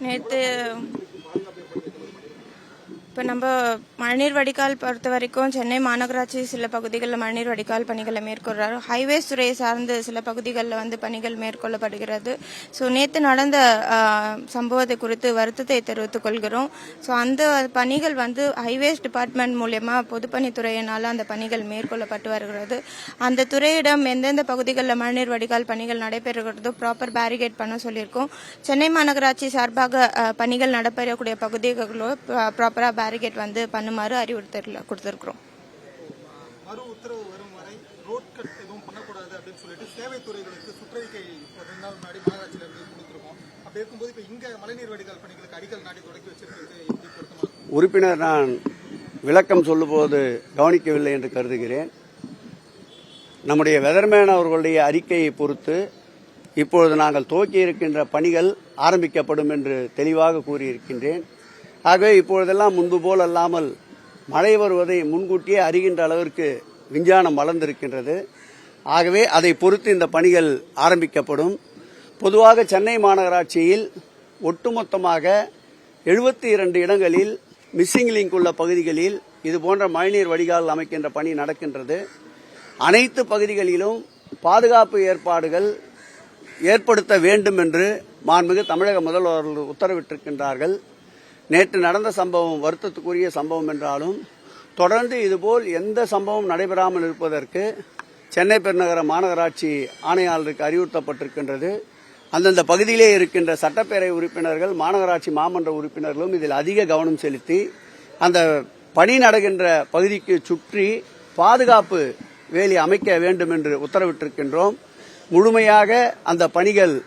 நேற்று இப்போ நம்ம மழைநீர் வடிகால் பொறுத்த வரைக்கும் சென்னை மாநகராட்சி சில பகுதிகளில் மழைநீர் வடிகால் பணிகளை மேற்கொள்றாரு. ஹைவேஸ் துறையை சார்ந்து சில பகுதிகளில் பணிகள் மேற்கொள்ளப்படுகிறது. ஸோ நேற்று நடந்த சம்பவத்தை குறித்து வருத்தத்தை தெரிவித்துக் கொள்கிறோம். ஸோ அந்த பணிகள் ஹைவேஸ் டிபார்ட்மெண்ட் மூலமா பொதுப்பணித்துறையினால் அந்த பணிகள் மேற்கொள்ளப்பட்டு வருகிறது. அந்த துறையிடம் எந்தெந்த பகுதிகளில் மழைநீர் வடிகால் பணிகள் நடைபெறுகிறதோ ப்ராப்பர் பேரிகேட் பண்ண சொல்லியிருக்கோம். சென்னை மாநகராட்சி சார்பாக பணிகள் நடைபெறக்கூடிய பகுதிகளோ ப்ராப்பரா பேரிகேட் பண்ணுமாறு அறிவுறுத்தல் கொடுத்திருக்கிறோம். மறு உத்தரவு வரும் வரை ரோட் கட் எதுவும் பண்ணக்கூடாது அப்படின்னு சொல்லிட்டு சேவைத்துறைகளுக்கு சுற்றறிக்கை 2 நாள் முன்னாடி மாநகராட்சியில இருந்து கொடுத்திருக்கோம். அப்படி இருக்கும்போது இப்ப இங்க மழைநீர் வடிகால் பணிகளுக்கு அடிக்கல் நாட்டி தொடக்கி வச்சிருக்கிறது எப்படி பொருத்தமா? உறுப்பினர் நான் விளக்கம் சொல்லும்போது கவனிக்கவில்லை என்று கருதுகிறேன். நம்முடைய வெதர்மேன் அவர்களுடைய அறிக்கையை பொறுத்து இப்பொழுது நாங்கள் துவக்கி இருக்கின்ற பணிகள் ஆரம்பிக்கப்படும் என்று தெளிவாக கூறியிருக்கின்றேன். ஆகவே இப்பொழுதெல்லாம் முன்பு போல் அல்லாமல் மழை வருவதை முன்கூட்டியே அறிகின்ற அளவிற்கு விஞ்ஞானம் வளர்ந்திருக்கின்றது. ஆகவே அதை பொறுத்து இந்த பணிகள் ஆரம்பிக்கப்படும். பொதுவாக சென்னை மாநகராட்சியில் ஒட்டுமொத்தமாக 72 இடங்களில் மிஸ்ஸிங் லிங்க் உள்ள பகுதிகளில் இதுபோன்ற மழைநீர் வடிகால் அமைக்கின்ற பணி நடக்கின்றது. அனைத்து பகுதிகளிலும் பாதுகாப்பு ஏற்பாடுகள் ஏற்படுத்த வேண்டும் என்று மாண்புமிகு தமிழக முதல்வர் உத்தரவிட்டிருக்கின்றார்கள். நேற்று நடந்த சம்பவம் வருத்தத்துக்குரிய சம்பவம் என்றாலும் தொடர்ந்து இதுபோல் எந்த சம்பவம் நடைபெறாமல் இருப்பதற்கு சென்னை பெருநகர மாநகராட்சி ஆணையாளருக்கு அறிவுறுத்தப்பட்டிருக்கின்றது. அந்தந்த பகுதியிலே இருக்கின்ற சட்டப்பேரவை உறுப்பினர்கள் மாநகராட்சி மாமன்ற உறுப்பினர்களும் இதில் அதிக கவனம் செலுத்தி அந்த பணி நடக்கின்ற பகுதிக்கு சுற்றி பாதுகாப்பு வேலி அமைக்க வேண்டும் என்று உத்தரவிட்டிருக்கின்றோம். முழுமையாக அந்த பணிகள்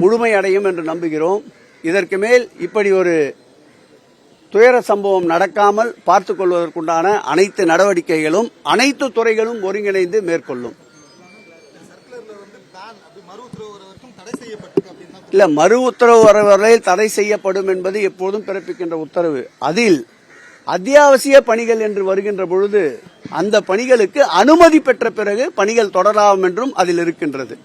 முழுமையடையும் என்று நம்புகிறோம். இதற்கு மேல் இப்படி ஒரு துயர சம்பவம் நடக்காமல் பார்த்துக் கொள்வதற்குண்டான அனைத்து நடவடிக்கைகளும் அனைத்து துறைகளும் ஒருங்கிணைந்து மேற்கொள்ளும். இல்ல, மறு உத்தரவு வரை தடை செய்யப்படும் என்பது எப்போதும் பிறப்பிக்கின்ற உத்தரவு. அதில் அத்தியாவசிய பணிகள் என்று வருகின்ற பொழுது அந்த பணிகளுக்கு அனுமதி பெற்ற பிறகு பணிகள் தொடரலாம் என்றும் அதில் இருக்கின்றது.